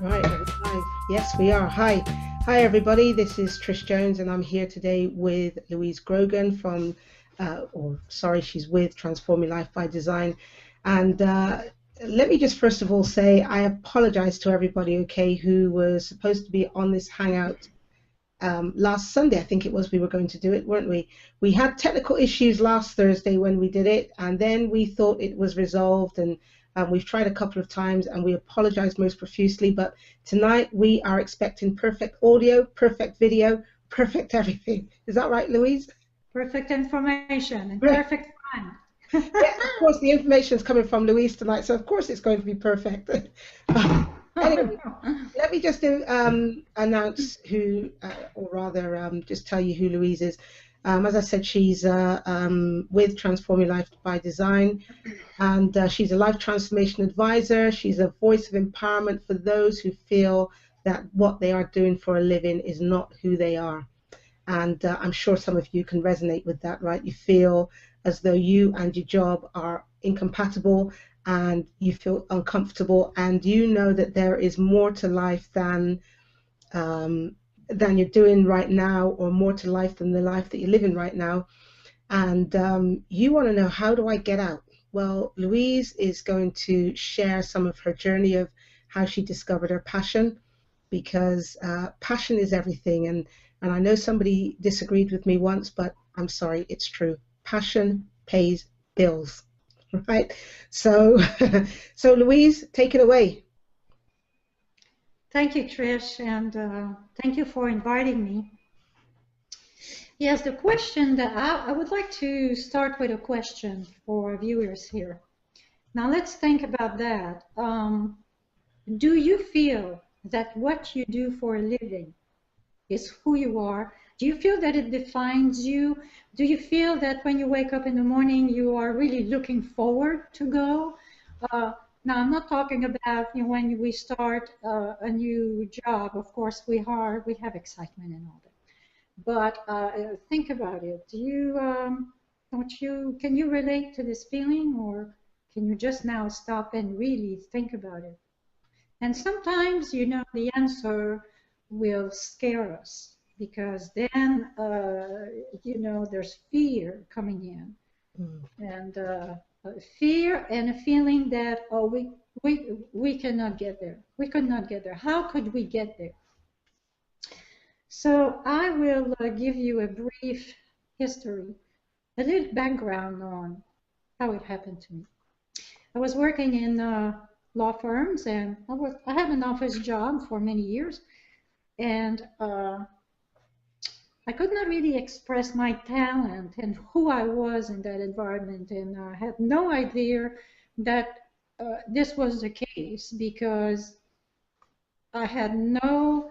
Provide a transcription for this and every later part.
Right, are we live? Yes, we are. Hi, everybody. This is Trish Jones, and I'm here today with Louise Grogan from, or sorry, she's with Transforming Life by Design. And let me just first of all say I apologize to everybody, okay, who was supposed to be on this hangout last Sunday. I think it was we were going to do it, weren't we? We had technical issues last Thursday when we did it, and then we thought it was resolved, and we've tried a couple of times, and we apologize most profusely. But tonight we are expecting perfect audio, perfect video, perfect everything. Is that right, Louise? Perfect information and Right. perfect fun. Yes, of course, the information is coming from Louise tonight, so of course it's going to be perfect. Anyway, let me just announce who, or rather, just tell you who Louise is. As I said, she's with Transforming Life by Design, and she's a life transformation advisor. She's a voice of empowerment for those who feel that what they are doing for a living is not who they are. And I'm sure some of you can resonate with that, right? You feel as though you and your job are incompatible, and you feel uncomfortable, and you know that there is more to life um, than you're doing right now, or more to life than the life that you're living right now. And you want to know, how do I get out? Well, Louise is going to share some of her journey of how she discovered her passion, because passion is everything. And I know somebody disagreed with me once, but I'm sorry, it's true. Passion pays bills, right? So, so Louise, take it away. Thank you, Trish, and thank you for inviting me. Yes, the question that I would like to start with a question for viewers here. Now let's think about that. Do you feel that what you do for a living is who you are? Do you feel that it defines you? Do you feel that when you wake up in the morning, you are really looking forward to go? Uh, Now, I'm not talking about when we start a new job. Of course, we have excitement and all that. But think about it. Do you don't you can you relate to this feeling, or can you just now stop and really think about it? And sometimes, the answer will scare us because then, there's fear coming in, Mm. and fear and a feeling that, oh, we cannot get there. We could not get there. How could we get there? So I will give you a brief history, a little background on how it happened to me. I was working in law firms, and I had an office job for many years, and I could not really express my talent and who I was in that environment, and I had no idea that this was the case because I had no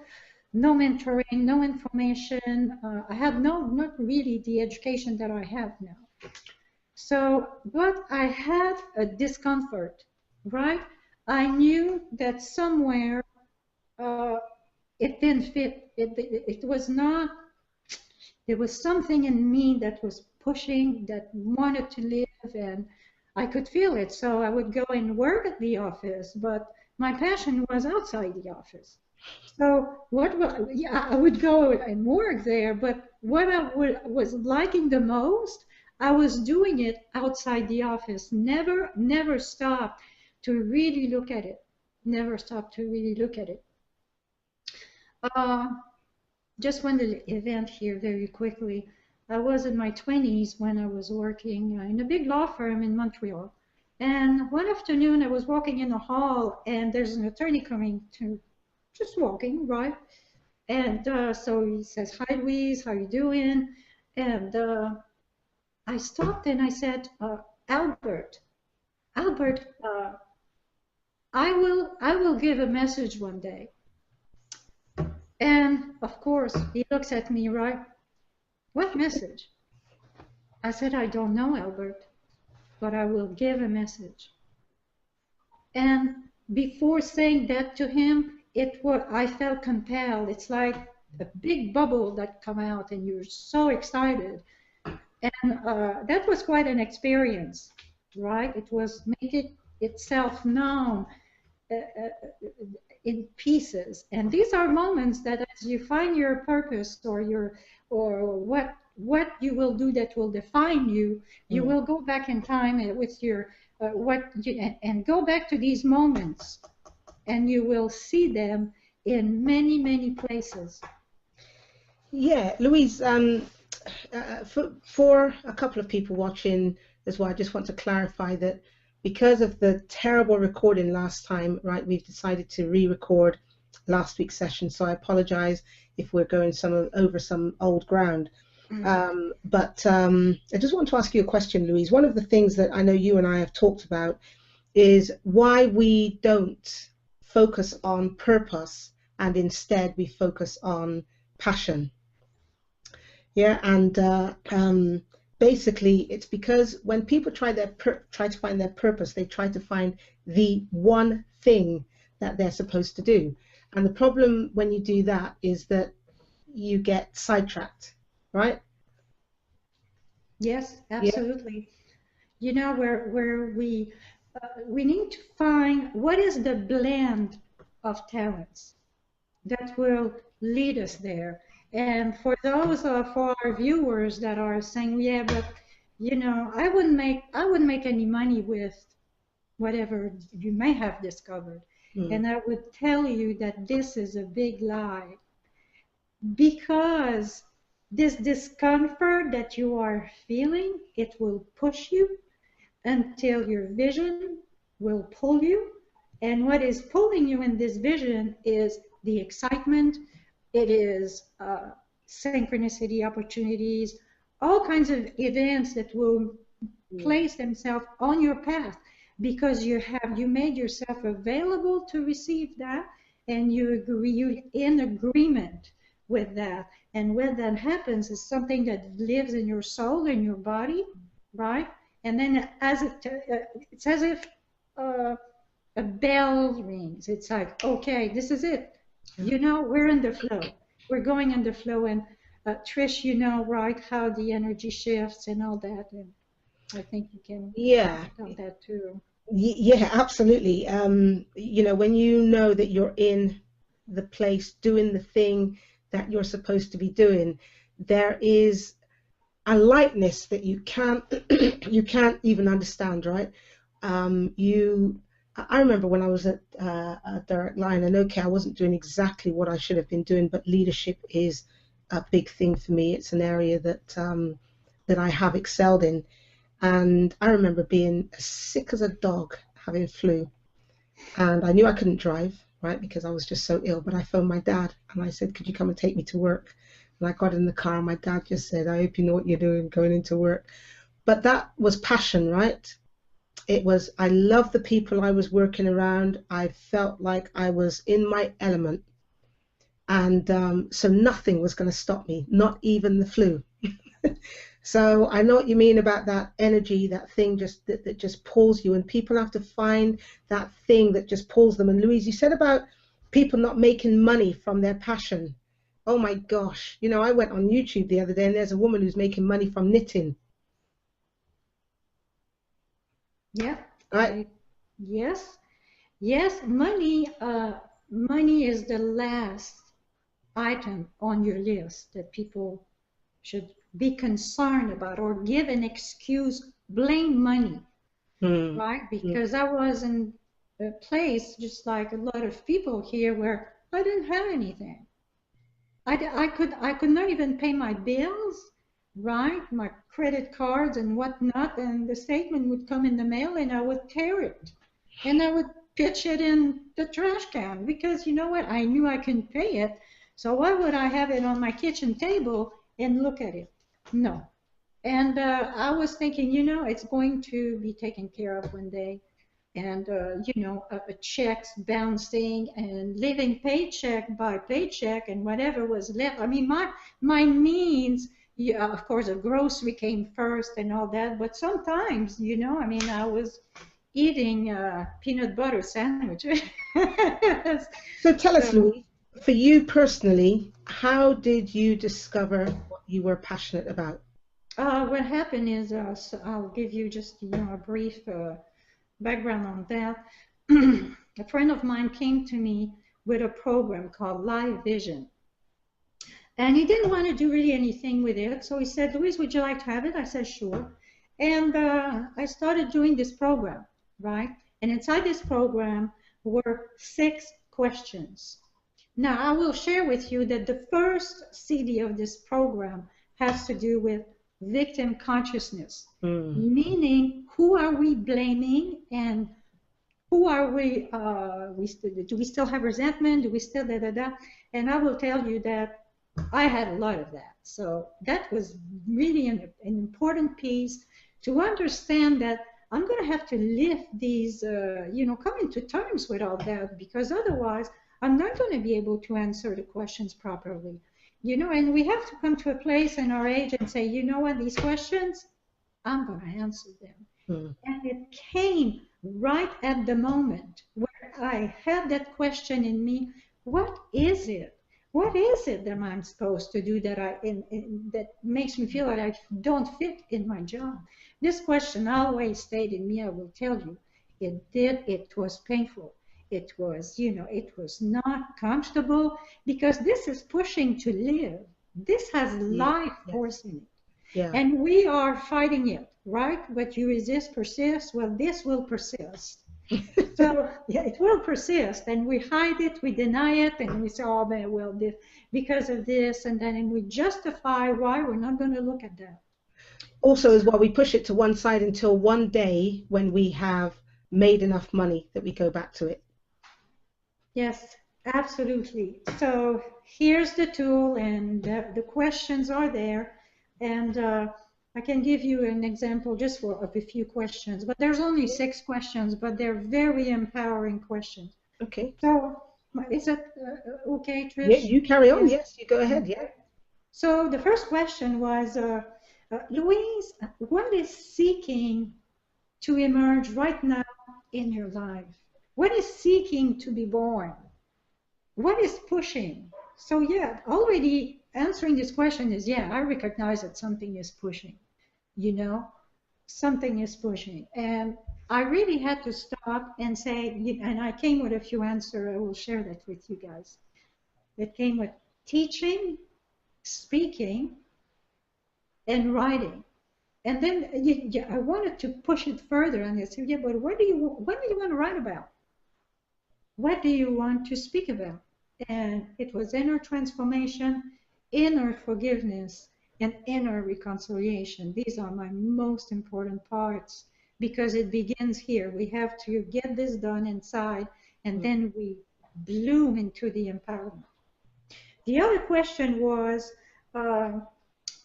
mentoring, no information. I had not really the education that I have now. So, but I had a discomfort, right? I knew that somewhere uh, it didn't fit. It was not, there was something in me that was pushing, that wanted to live, and I could feel it. So I would go and work at the office, but my passion was outside the office. So yeah, I would go and work there, but what was liking the most, I was doing it outside the office. Never stopped to really look at it. Never stopped to really look at it. Uh, just one little event here very quickly. I was in my 20s when I was working in a big law firm in Montreal. And one afternoon I was walking in a hall and there's an attorney coming to, just walking, right? And so he says, "Hi, Louise, how you doing?" And I stopped and I said, "Albert, Albert, I will give a message one day." And of course, he looks at me, right? "What message?" I said, "I don't know, Albert, but I will give a message." And before saying that to him, I felt compelled. It's like a big bubble that come out, and you're so excited. And that was quite an experience, right? It was make it itself known. in pieces. And these are moments that as you find your purpose or what you will do that will define you, you will go back in time with your and go back to these moments, and you will see them in many, many places. Yeah, Louise, for a couple of people watching as well, I just want to clarify that because of the terrible recording last time, right, we've decided to re-record last week's session. So I apologize if we're going over some old ground. But I just want to ask you a question, Louise. One of the things that I know you and I have talked about is why we don't focus on purpose and instead we focus on passion. Yeah, and basically it's because when people try to find their purpose, they try to find the one thing that they're supposed to do. And the problem when you do that is that you get sidetracked, right? Yes, Yeah. absolutely. You know, where we need to find what is the blend of talents that will lead us there. And for those for our viewers that are saying, yeah, but you know, I wouldn't make any money with whatever you may have discovered. Mm. And I would tell you that this is a big lie, because this discomfort that you are feeling, it will push you until your vision will pull you. And what is pulling you in this vision is the excitement, it is synchronicity, opportunities, all kinds of events that will place themselves on your path because you made yourself available to receive that, and you're in agreement with that. And when that happens, it's something that lives in your soul, in your body, right? And then it's as if uh, a bell rings. It's like, okay, this is it. You know, we're in the flow. We're going in the flow. And Trish, you know, right, how the energy shifts and all that. And I think you can Yeah. comment on that too. Yeah, absolutely. You know, when you know that you're in the place doing the thing that you're supposed to be doing, there is a lightness that you can't you can't even understand, right? I remember when I was at Direct Line, and okay, I wasn't doing exactly what I should have been doing, but leadership is a big thing for me. It's an area that I have excelled in. And I remember being as sick as a dog, having flu. And I knew I couldn't drive, right, because I was just so ill. But I phoned my dad and I said, could you come and take me to work? And I got in the car and my dad just said, I hope you know what you're doing going into work. But that was passion, right? It was, I loved the people I was working around. I felt like I was in my element. And so nothing was going to stop me, not even the flu. So I know what you mean about that energy, that thing that just pulls you, and people have to find that thing that just pulls them. And Louise, you said about people not making money from their passion. Oh my gosh, you know, I went on YouTube the other day and there's a woman who's making money from knitting. Yeah. Right? Yes. Yes. Money is the last item on your list that people should be concerned about or give an excuse, blame money, Mm. right? Mm. Because I was in a place just like a lot of people here where I didn't have anything. I could not even pay my bills, right? My credit cards and whatnot, and the statement would come in the mail and I would tear it. And I would pitch it in the trash can because you know what? I knew I couldn't pay it. So why would I have it on my kitchen table and look at it? No. And I was thinking, you know, it's going to be taken care of one day. And, you know, checks bouncing and living paycheck by paycheck and whatever was left. I mean, my needs, yeah, of course, a grocery came first and all that. But sometimes, you know, I mean, I was eating peanut butter sandwiches. So tell us, So, Louise, for you personally, how did you discover what you were passionate about? what happened is, so I'll give you just, you know, a brief background on that. A friend of mine came to me with a program called Live Vision. And he didn't want to do really anything with it. So he said, Louise, would you like to have it? I said, sure. And I started doing this program, right? And inside this program were 6 questions. Now, I will share with you that the first CD of this program has to do with victim consciousness, meaning who are we blaming and who are we, do we still have resentment? Do we still da-da-da? And I will tell you that I had a lot of that. So that was really an important piece to understand that I'm going to have to lift these, come into terms with all that, because otherwise I'm not going to be able to answer the questions properly. And we have to come to a place in our age and say, you know what, these questions, I'm going to answer them. And it came right at the moment where I had that question in me, what is it? What is it that I'm supposed to do that that makes me feel that I don't fit in my job? This question always stayed in me, I will tell you. It was painful. It was, it was not comfortable, because this is pushing to live. This has life force in it. Yeah. And we are fighting it, right? What you resist persists. Well, this will persist. So yeah, it will persist, and we hide it, we deny it, and we say, oh, man, well, this, because of this, and then we justify why we're not going to look at that. Also, as well, we push it to one side until one day when we have made enough money that we go back to it. Yes, absolutely. So here's the tool, and the questions are there, and I can give you an example just of a few questions, but there's only 6 questions, but they're very empowering questions. Okay. So is that okay, Trish? Yeah, you carry on. Yes, you go ahead. Yeah. So the first question was, Louise, what is seeking to emerge right now in your life? What is seeking to be born? What is pushing? So yeah, already answering this question is, yeah, I recognize that something is pushing, something is pushing. And I really had to stop and say, and I came with a few answers, I will share that with you guys. It came with teaching, speaking, and writing. And then I wanted to push it further, and I said, yeah, but what do you want to write about? What do you want to speak about? And it was inner transformation, inner forgiveness, and inner reconciliation. These are my most important parts, because it begins here. We have to get this done inside, and then we bloom into the empowerment. The other question was,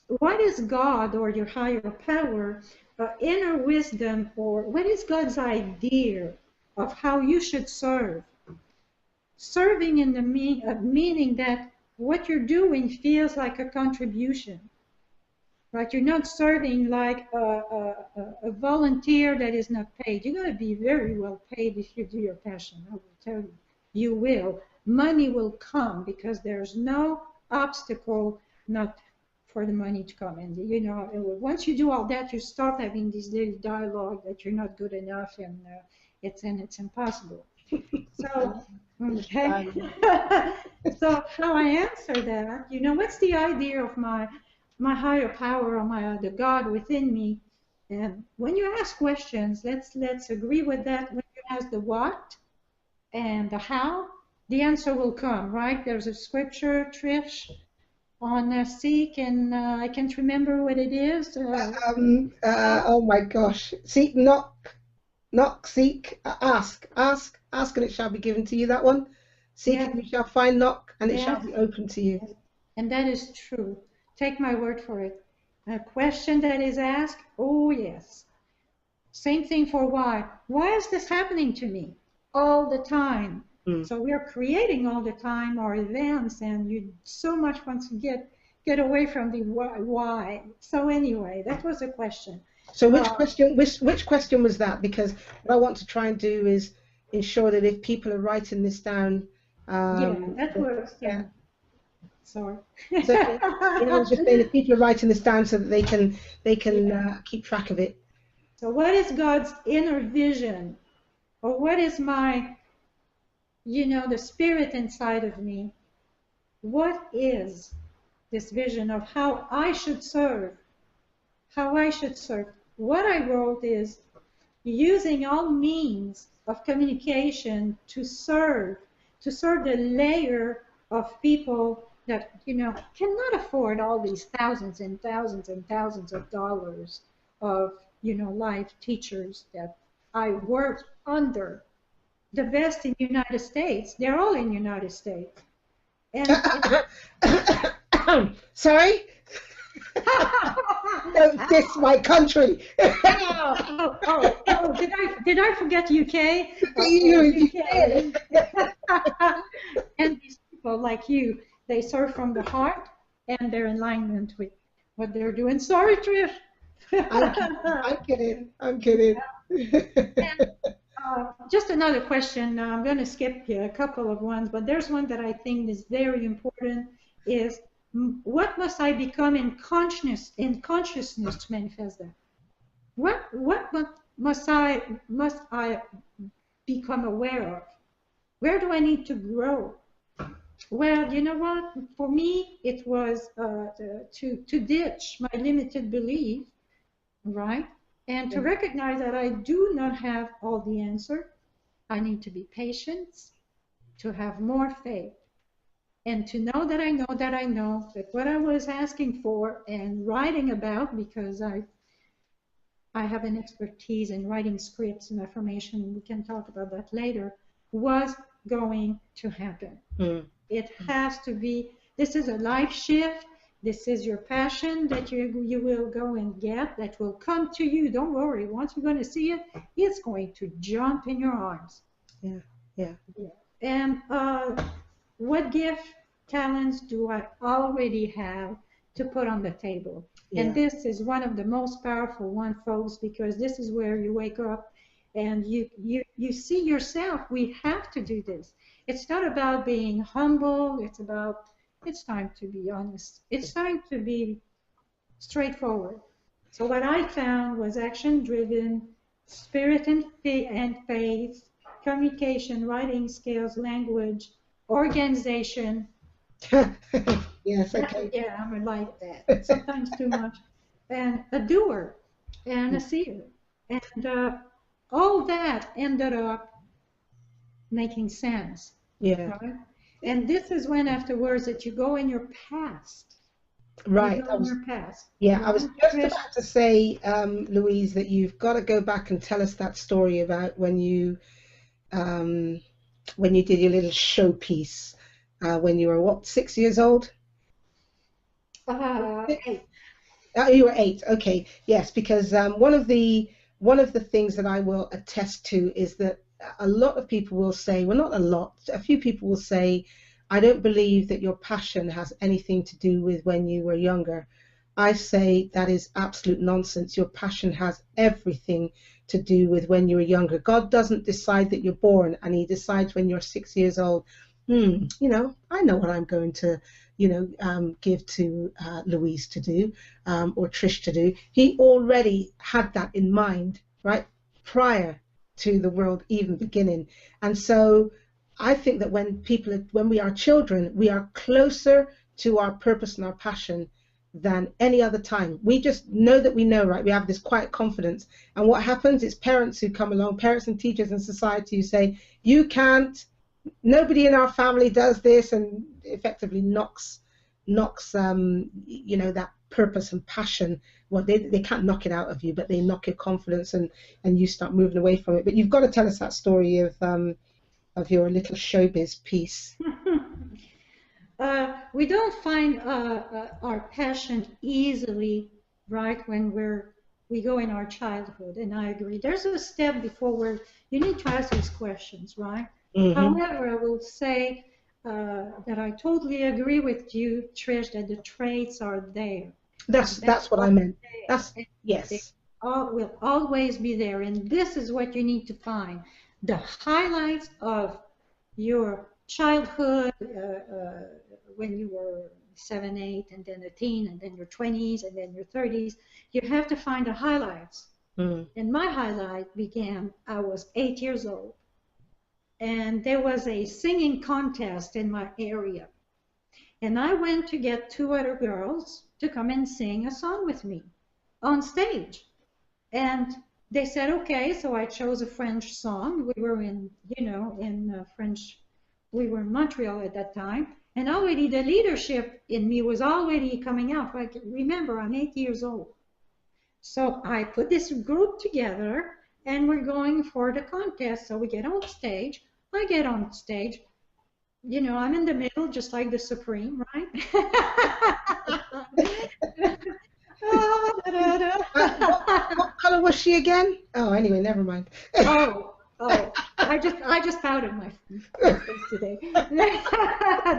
what is God or your higher power, inner wisdom, or what is God's idea of how you should serve? Serving in the meaning that what you're doing feels like a contribution, right? You're not serving like a volunteer that is not paid. You're going to be very well paid if you do your passion, I will tell you. You will. Money will come, because there's no obstacle not for the money to come. And once you do all that, you start having this daily dialogue that you're not good enough, and it's impossible. So, okay. So how I answer that, what's the idea of my higher power, or the God within me? And when you ask questions, let's agree with that. When you ask the what and the how, the answer will come, right? There's a scripture, Trish, on seek, and I can't remember what it is. Oh my gosh. Seek, knock, seek, ask, and it shall be given to you. That one. Seek, and you shall find, knock, and it shall be open to you. And that is true. Take my word for it. A question that is asked, oh yes. Same thing for why. Why is this happening to me all the time? So we are creating all the time our events, and you so much want to get away from the why. So anyway, that was a question. So which question was that? Because what I want to try and do is ensure that if people are writing this down, that was sorry. So, I was just saying, if people are writing this down so that they can keep track of it. So what is God's inner vision, or what is my you know, the spirit inside of me, what is this vision of how I should serve, how I should serve. What I wrote is using all means of communication to serve the layer of people that, you know, cannot afford all these thousands and thousands and thousands of dollars of, you know, live teachers that I work under. The best in the United States, they're all in the United States. And Sorry? Don't diss my country. Did I forget UK? You And these people like you, they serve from the heart and they're in alignment with what they're doing. Sorry, Trish. I'm kidding. I'm kidding. And, just another question. I'm going to skip a couple of ones, but there's one that I think is very important. Is what must I become in consciousness to manifest that? What must I become aware of? Where do I need to grow? Well, you know what? For me, it was to ditch my limited belief, right? And to recognize that I do not have all the answer. I need to be patient, to have more faith, and to know that I know that I know that what I was asking for and writing about, because I have an expertise in writing scripts and affirmation, we can talk about that later, was going to happen. It has to be, this is a life shift. This is your passion that you will go and get, that will come to you. Don't worry. Once you're going to see it, it's going to jump in your arms. Yeah. And what gift, talents do I already have to put on the table? Yeah. And this is one of the most powerful ones, folks, because this is where you wake up and you see yourself. We have to do this. It's not about being humble. It's time to be honest. It's time to be straightforward. So what I found was action-driven, spirit and faith, communication, writing skills, language, organization. Yes, okay. Yeah, I'm like that. Sometimes too much. And a doer and a seer. And all that ended up making sense. Yeah. Right? And this is when afterwards that you go in your past. Right. You go in your past. Yeah, I was just about to say, Louise, that you've got to go back and tell us that story about when you did your little showpiece when you were what, 6 years old? 8. Oh, you were 8. Okay, yes, because one of the things that I will attest to is that a lot of people will say, well, not a lot, a few people will say, I don't believe that your passion has anything to do with when you were younger. I say that is absolute nonsense. Your passion has everything to do with when you were younger. God doesn't decide that you're born and he decides when you're 6 years old, you know, I know what I'm going to, you know, give to Louise to do or Trish to do. He already had that in mind, right, prior to the world even beginning. And so I think that when we are children, we are closer to our purpose and our passion than any other time. We just know that we know, right? We have this quiet confidence. And what happens is parents who come along, parents and teachers and society who say, you can't, nobody in our family does this, and effectively knocks you know, that purpose and passion. Well, they can't knock it out of you, but they knock your confidence and you start moving away from it. But you've got to tell us that story of your little showbiz piece. We don't find our passion easily, right, when we go in our childhood, and I agree. There's a step before where you need to ask these questions, right? However, I will say that I totally agree with you, Trish, that the traits are there. That's what I meant. Yes. They will always be there, and this is what you need to find. The highlights of your childhood, when you were 7, 8, and then a teen, and then your 20s, and then your 30s, you have to find the highlights. And my highlight began, I was 8 years old. and there was a singing contest in my area. And I went to get two other girls to come and sing a song with me on stage. And they said, okay, so I chose a French song. We were in, French, we were in Montreal at that time. And already the leadership in me was already coming out. Like, remember, I'm 8 years old. So I put this group together and we're going for the contest. So we get on stage. I get on stage. I'm in the middle, just like the Supreme, right? What color was she again? Oh, anyway, never mind. Oh, I just powdered my face today.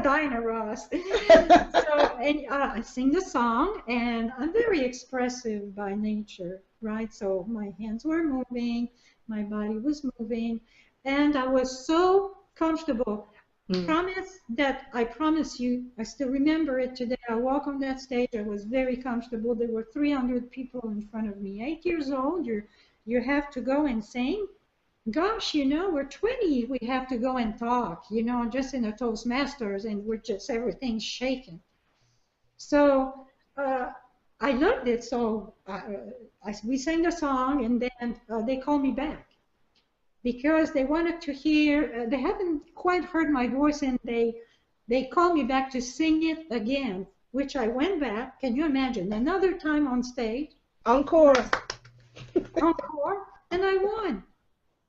Diana Ross. So, and I sing the song, and I'm very expressive by nature, right? So my hands were moving, my body was moving, and I was so comfortable. I promise you, I still remember it today. I walk on that stage, I was very comfortable. There were 300 people in front of me. 8 years old, you have to go and sing. Gosh, we're 20, we have to go and talk, just in a Toastmasters, and we're just, everything's shaking. So I loved it. So we sang the song, and then they called me back, because they wanted to hear, they haven't quite heard my voice, and they called me back to sing it again, which I went back. Can you imagine? Another time on stage. Encore. Encore, and I won.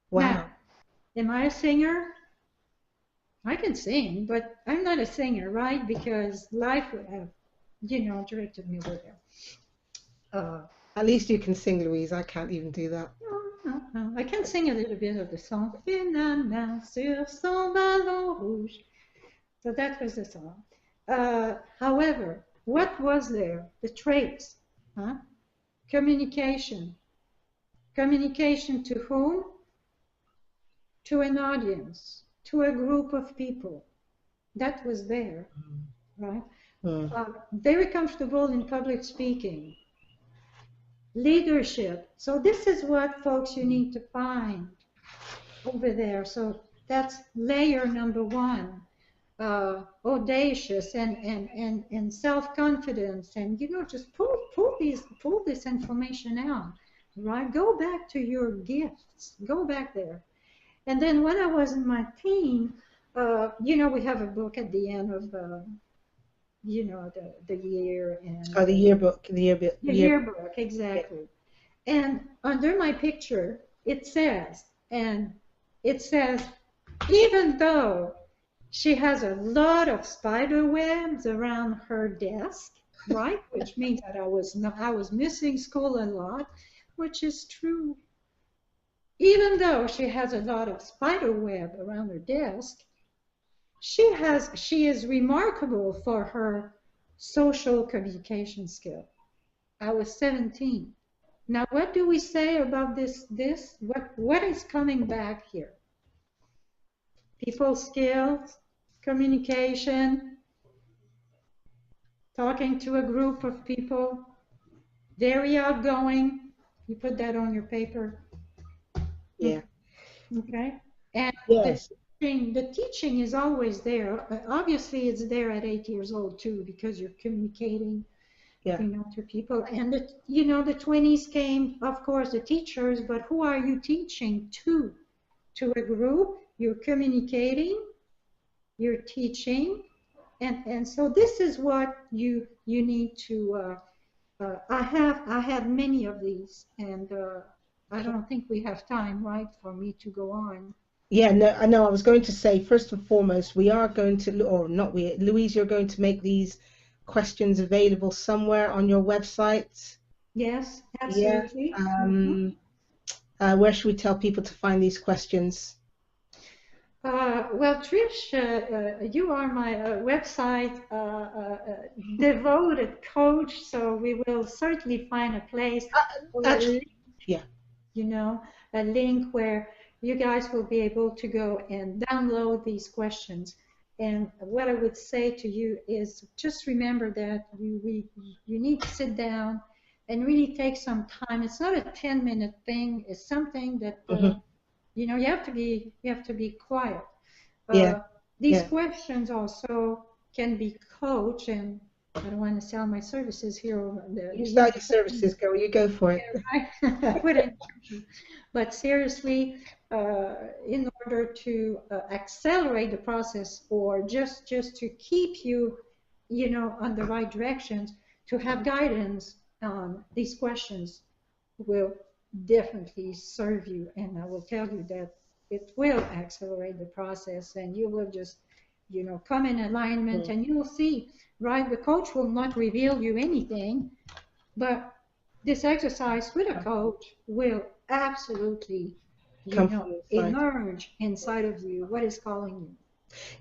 Wow. Now, am I a singer? I can sing, but I'm not a singer, right? Because life would have, directed me over there. At least you can sing, Louise. I can't even do that. I can sing a little bit of the song. Sur son ballon rouge. So that was the song. However, what was there? The traits. Communication. Communication to whom? To an audience, to a group of people. That was there, right? Very comfortable in public speaking. Leadership. So this is what, folks, you need to find over there. So that's layer number one. Audacious and self-confidence, and just pull this information out, right? Go back to your gifts. Go back there. And then when I was in my teen, we have a book at the end of the year, and the yearbook. The yearbook, exactly. Yeah. And under my picture, it says, even though she has a lot of spider webs around her desk, right? Which means that I was missing school a lot, which is true. Even though she has a lot of spider web around her desk, she is remarkable for her social communication skill. I was 17. Now, what do we say about this? What is coming back here? People skills, communication, talking to a group of people, very outgoing. You put that on your paper. Yeah. Okay. And yes. the teaching is always there. Obviously, it's there at 8 years old too, because you're communicating, to people. And the 20s came, of course, the teachers. But who are you teaching to? To a group. You're communicating. You're teaching, and so this is what you need to. I have many of these, and I don't think we have time, right, for me to go on. Yeah, no, I know. I was going to say, first and foremost, we are going to, or not we, Louise, you're going to make these questions available somewhere on your website. Yes, absolutely. Yeah. Where should we tell people to find these questions? Well, Trish, you are my website devoted coach, so we will certainly find a place, a link where you guys will be able to go and download these questions. And what I would say to you is just remember that you need to sit down and really take some time. It's not a 10-minute thing. It's something that you have to be quiet. Yeah. These Yeah. questions also can be coached, and I don't want to sell my services here. You start your services, girl. You go for it. I wouldn't. But seriously, in order to accelerate the process, or just to keep you, on the right directions, to have guidance on these questions will definitely serve you. And I will tell you that it will accelerate the process, and you will just, come in alignment, Mm. and you will see, right? The coach will not reveal you anything, but this exercise with a coach will absolutely, Come from inside. emerge inside of you what is calling you.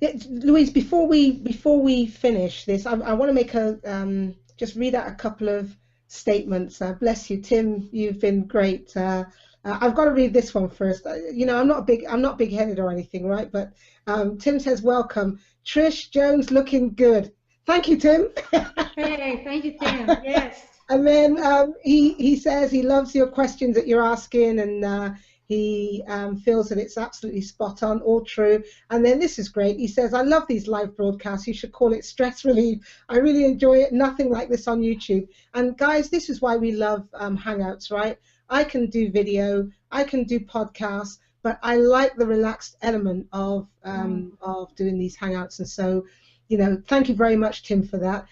Yeah, Louise, before we finish this, I want to make a just read out a couple of statements. Bless you, Tim. You've been great. I've got to read this one first. I'm not big-headed or anything, right? But Tim says, "Welcome, Trish Jones, looking good." Thank you, Tim. Hey, thank you, Tim. Yes. And then he says he loves your questions that you're asking, and he feels that it's absolutely spot on, all true. And then this is great. He says, I love these live broadcasts. You should call it stress relief. I really enjoy it. Nothing like this on YouTube. And guys, this is why we love Hangouts, right? I can do video, I can do podcasts, but I like the relaxed element of doing these Hangouts. And so, thank you very much, Tim, for that.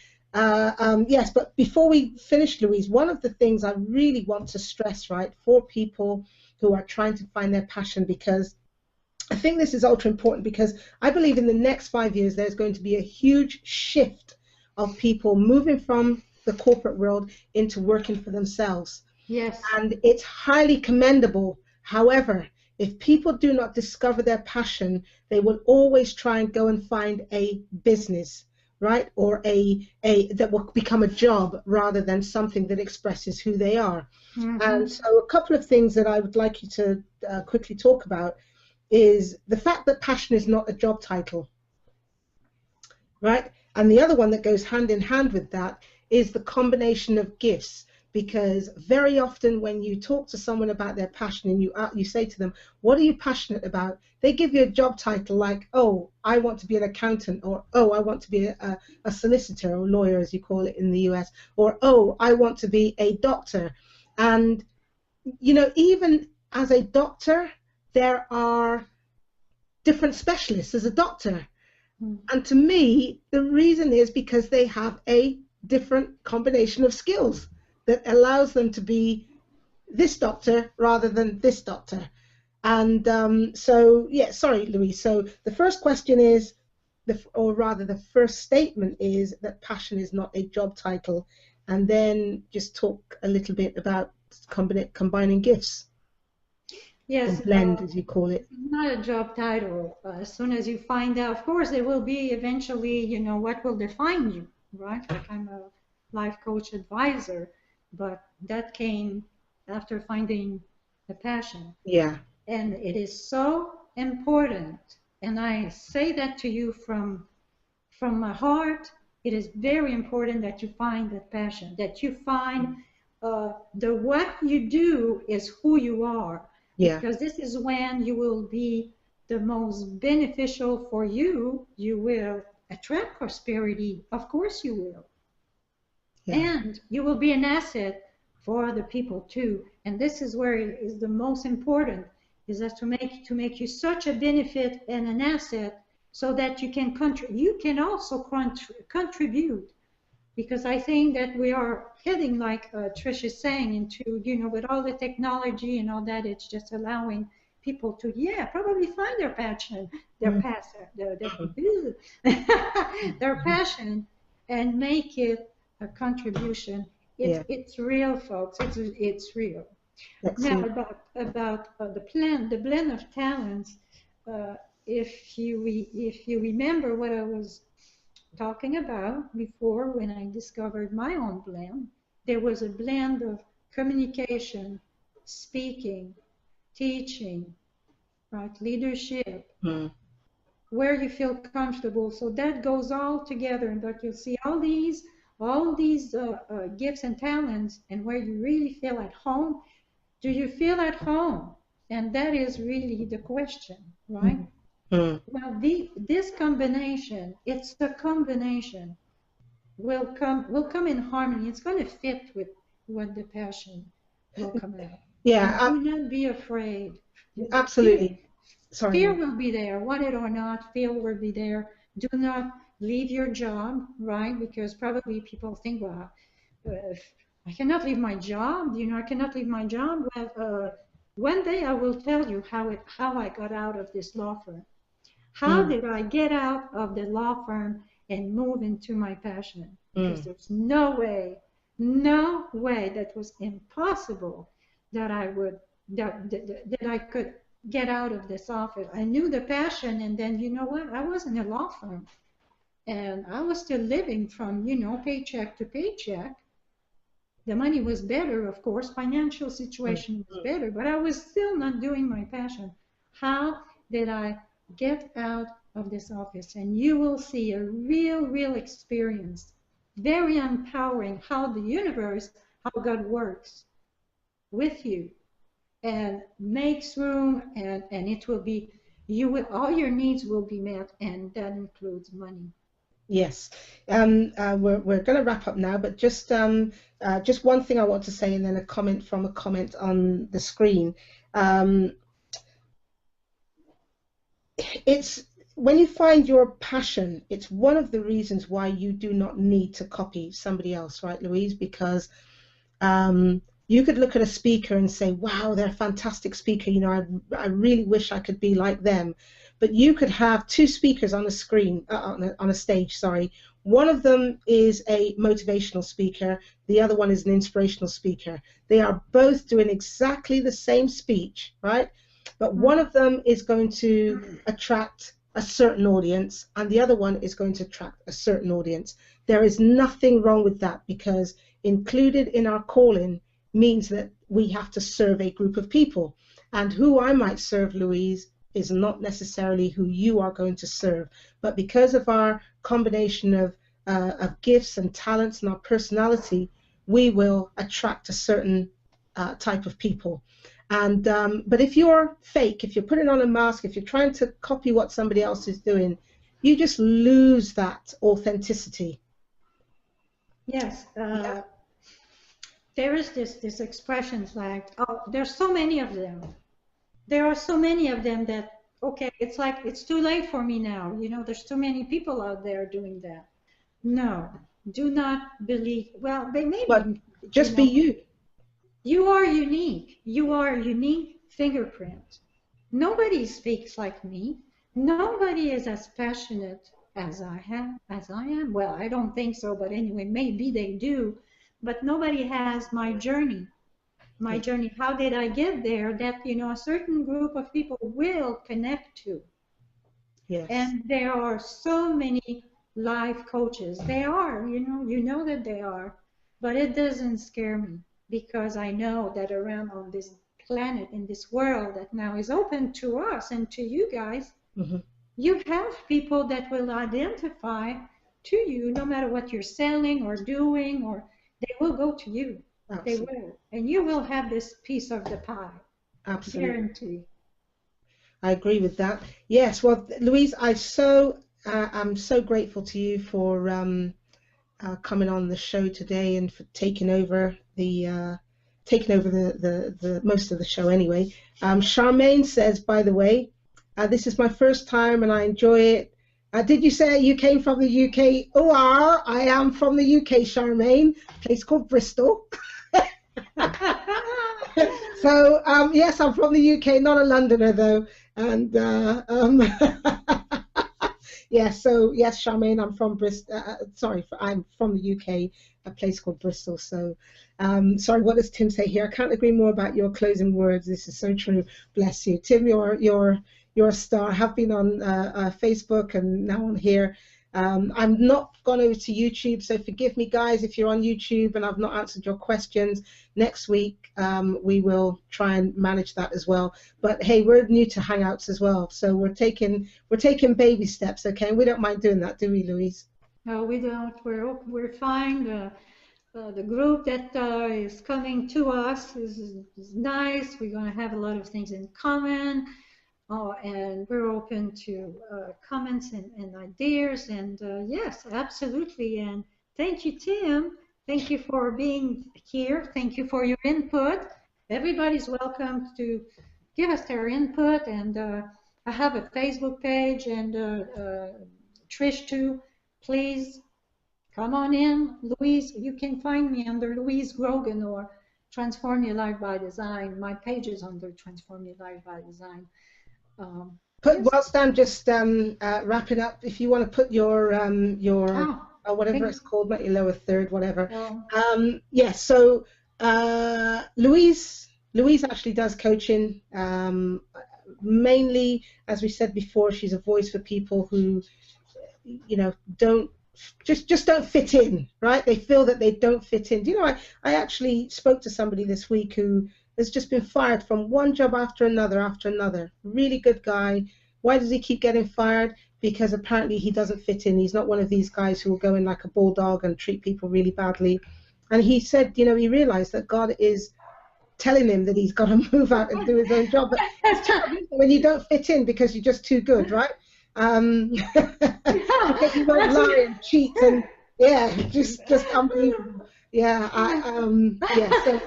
Yes, but before we finish, Louise, one of the things I really want to stress, right, for people who are trying to find their passion, because I think this is ultra important, because I believe in the next 5 years there's going to be a huge shift of people moving from the corporate world into working for themselves. Yes. And it's highly commendable. However, if people do not discover their passion, they will always try and go and find a business, right? Or a that will become a job rather than something that expresses who they are. Mm-hmm. And so a couple of things that I would like you to quickly talk about is the fact that passion is not a job title, right? And the other one that goes hand in hand with that is the combination of gifts. Because very often when you talk to someone about their passion and you say to them, what are you passionate about? They give you a job title like, oh, I want to be an accountant, or oh, I want to be a solicitor or lawyer, as you call it in the US, or oh, I want to be a doctor. And, even as a doctor, there are different specialists as a doctor. And to me, the reason is because they have a different combination of skills that allows them to be this doctor rather than this doctor. And so, yeah, sorry, Louise. So the first question is, or rather the first statement is that passion is not a job title. And then just talk a little bit about combining gifts. Yes. Or blend, as you call it. Not a job title. As soon as you find out, of course, there will be eventually, what will define you, right? Like I'm a life coach advisor, but that came after finding the passion. Yeah. And it is so important. And I say that to you from my heart. It is very important that you find that passion, that you find the what you do is who you are. Yeah. Because this is when you will be the most beneficial for you. You will attract prosperity. Of course you will. Yeah. And you will be an asset for other people too. And this is where it is the most important, is that to make you such a benefit and an asset so that you can also contribute. Because I think that we are heading, like Trish is saying, into, with all the technology and all that, it's just allowing people to, probably find their passion, their passion, and make it a contribution. It's real, folks. It's real. Excellent. Now about the blend of talents. If you remember what I was talking about before, when I discovered my own blend, there was a blend of communication, speaking, teaching, right, leadership, where you feel comfortable. So that goes all together, but you'll see all these gifts and talents, and where you really feel at home. Do you feel at home? And that is really the question, right? Mm. Well, this combination, it's a combination, will come in harmony. It's going to fit with what the passion will come out. And Yeah, do not be afraid. Fear, absolutely. Sorry, fear Louise. will be there, want it or not, fear will be there. Do not leave your job, right? Because probably people think, well, I cannot leave my job. I cannot leave my job. Well, one day I will tell you how I got out of this law firm. How Mm. did I get out of the law firm and move into my passion? Because Mm. there's no way that was impossible that I would that I could get out of this office. I knew the passion, and then you know what? I was in a law firm, and I was still living from paycheck to paycheck. The money was better, of course, financial Mm. situation was better, but I was still not doing my passion. How did I get out of this office? And you will see a real experience, very empowering, how the universe, how God works with you and makes room, and it will be, all your needs will be met, and that includes money. Yes. We're going to wrap up now, but just one thing I want to say, and then a comment from a comment on the screen. Um, it's when you find your passion, it's one of the reasons why you do not need to copy somebody else, right, Louise? Because you could look at a speaker and say, wow, they're a fantastic speaker. I really wish I could be like them. But you could have two speakers on a screen, on a stage, sorry. One of them is a motivational speaker. The other one is an inspirational speaker. They are both doing exactly the same speech, right? But one of them is going to attract a certain audience, and the other one is going to attract a certain audience. There is nothing wrong with that, because included in our calling means that we have to serve a group of people. And who I might serve, Louise, is not necessarily who you are going to serve. But because of our combination of gifts and talents and our personality, we will attract a certain type of people. And but if you're fake, if you're putting on a mask, if you're trying to copy what somebody else is doing, you just lose that authenticity. Yes, Yeah. there is this expression like, oh, there's so many of them. There are so many of them that, okay, it's like it's too late for me now. There's too many people out there doing that. No, do not believe. Well, they But maybe, just be you. you are unique. You are a unique fingerprint. Nobody speaks like me. Nobody is as passionate as I am. Well, I don't think so, but anyway, maybe they do. But nobody has my journey. My journey. How did I get there? That a certain group of people will connect to. Yes. And there are so many life coaches. They are, you know that they are. But it doesn't scare me, because I know that around on this planet, in this world that now is open to us and to you guys, Hmm. you have people that will identify to you no matter what you're selling or doing, or they will go to you. They Absolutely. will. And you will have this piece of the pie, Absolutely. guarantee. I agree with that. Yes. Well, Louise, I'm so grateful to you for coming on the show today and for taking over the most of the show anyway. Charmaine says, by the way, this is my first time and I enjoy it. Did you say you came from the UK? Oh, I am from the UK, Charmaine, a place called Bristol. So yes, I'm from the UK, not a Londoner though. And yes, so yes, Charmaine, I'm from Bristol. I'm from the UK, a place called Bristol. So sorry, what does Tim say here? I can't agree more about your closing words. This is so true. Bless you, Tim. You're a star. I have been on Facebook and now on here. I'm not gone over to YouTube, so forgive me, guys, if you're on YouTube and I've not answered your questions. Next week, we will try and manage that as well. But hey, we're new to Hangouts as well, so we're taking baby steps. Okay, we don't mind doing that, do we, Louise? No, we don't. We're fine. the group that is coming to us is nice. We're going to have a lot of things in common, and we're open to comments and ideas. And yes, absolutely. And thank you, Tim. Thank you for being here. Thank you for your input. Everybody's welcome to give us their input. And I have a Facebook page, and Trish too. Please come on in. Louise, you can find me under Louise Grogan or Transform Your Life by Design. My page is under Transform Your Life by Design. Yes. Whilst I'm just wrapping up, if you want to put your whatever it's called, not your lower third, whatever. Yes. So Louise actually does coaching. Mainly, as we said before, she's a voice for people who, don't fit in, right? They feel that they don't fit in. Do you know, I actually spoke to somebody this week who has just been fired from one job after another. Really good guy. Why does he keep getting fired? Because apparently he doesn't fit in. He's not one of these guys who will go in like a bulldog and treat people really badly. And he said, he realized that God is telling him that he's got to move out and do his own job. But it's terrible when you don't fit in because you're just too good, right? Because you won't lie and cheat and just unbelievable. Yeah, So.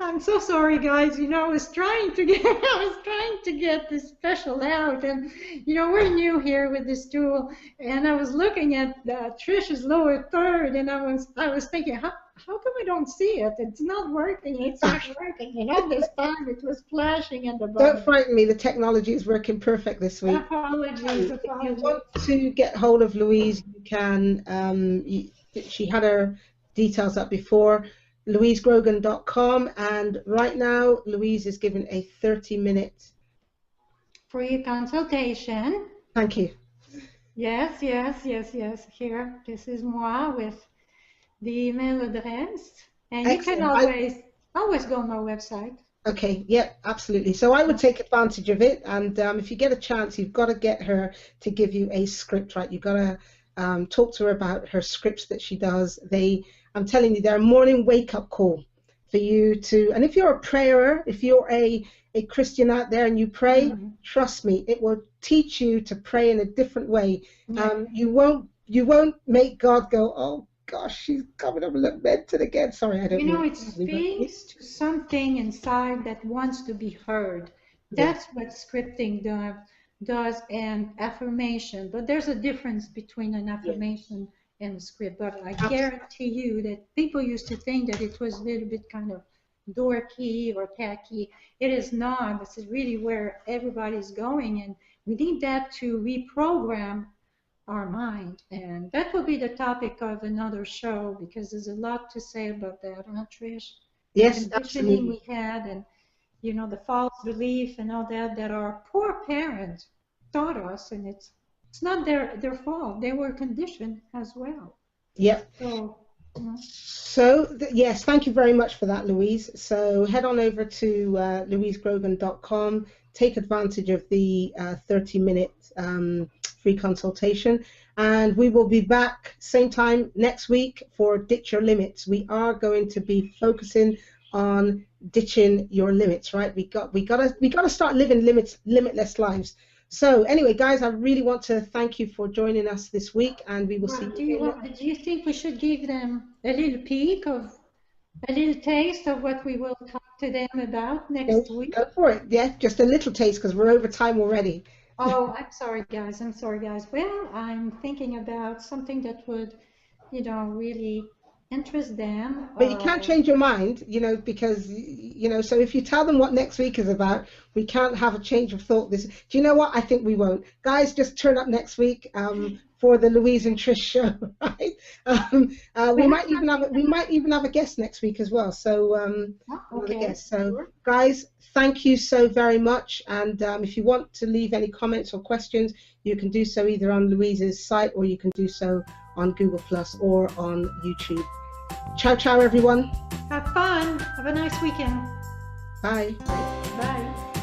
I'm so sorry, guys. I was trying to get this special out, and we're new here with this tool, and I was looking at Trish's lower third, and I was thinking, how come I don't see it? It's not working. It's not working. And all this time it was flashing at the bottom. Don't frighten me. The technology is working perfect this week. Apologies. If you want to get hold of Louise, you can. She had her details up before, louisegrogan.com, and right now Louise is giving a 30-minute free consultation. Thank you. Yes. Here, this is moi with the email address, and excellent. You can always go on my website. Okay, yeah, absolutely. So I would take advantage of it, and if you get a chance, you've got to get her to give you a script, right? You've got to talk to her about her scripts that she does. I'm telling you, they're a morning wake-up call for you to, and if you're a prayer, if you're a Christian out there and you pray, trust me, it will teach you to pray in a different way. You won't make God go, oh gosh, she's coming up a little mental again. Sorry, I don't know. It speaks to something inside that wants to be heard. That's what scripting does, and affirmation. But there's a difference between an affirmation and a script. But I guarantee you that people used to think that it was a little bit kind of dorky or tacky. It is not. This is really where everybody's going, and we need that to reprogram our mind. And that will be the topic of another show, because there's a lot to say about that, huh, Trish? Yes, the conditioning we had, and the false belief and all that our poor parents taught us, and it's not their fault. They were conditioned as well. Yep. So yes, thank you very much for that, Louise. So head on over to louisegrogan.com, take advantage of the 30-minute free consultation, and we will be back same time next week for Ditch Your Limits. We are going to be focusing on ditching your limits, right? We got to start living limitless lives. So anyway, guys, I really want to thank you for joining us this week, and we will see you. Do you think we should give them a little taste of what we will talk to them about next week? Go for it. Yeah, just a little taste, because we're over time already. Oh, I'm sorry, guys. Well, I'm thinking about something that would, really interest them. But you can't change your mind, because, so if you tell them what next week is about, we can't have a change of thought. Do you know what? I think we won't. Guys, just turn up next week for the Louise and Trish show, right? We might even have a guest next week as well. So, okay. Guest. So, guys, thank you so very much. And if you want to leave any comments or questions, you can do so either on Louise's site, or you can do so on Google Plus or on YouTube. Ciao, everyone. Have fun. Have a nice weekend. Bye. Bye.